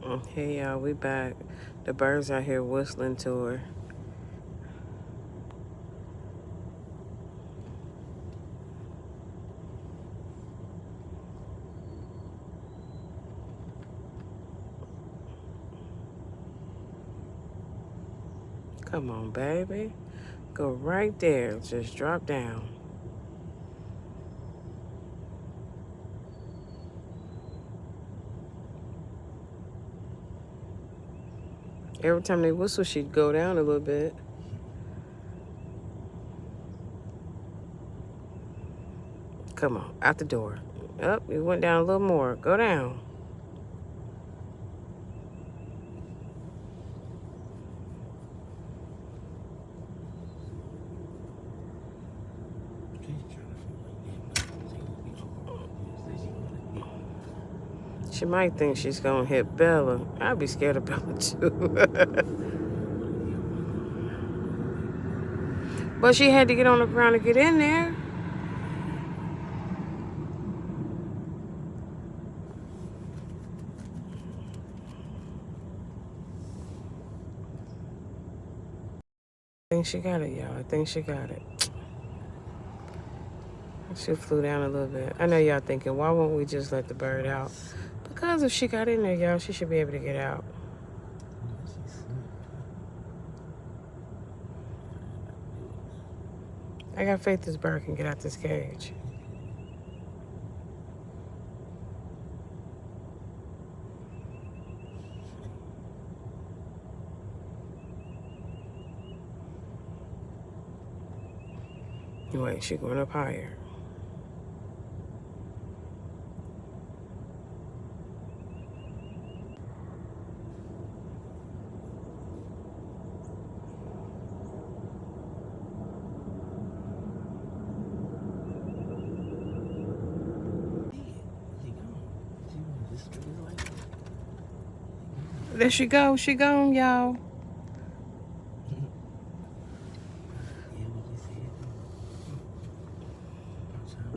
Hey y'all, we back. The birds out here whistling to her. Come on, baby. Go right there. Just drop down. Every time they whistle, she'd go down a little bit. Come on, out the door. Up, you went down a little more. Go down. She might think she's gonna hit Bella. I'd be scared of Bella too. But she had to get on the ground to get in there. I think she got it, y'all. I think she got it. She flew down a little bit. I know y'all thinking, why won't we just let the bird out? Because if she got in there, y'all, she should be able to get out. I got faith this bird can get out this cage. Wait, she going up higher. There she go. She gone, y'all.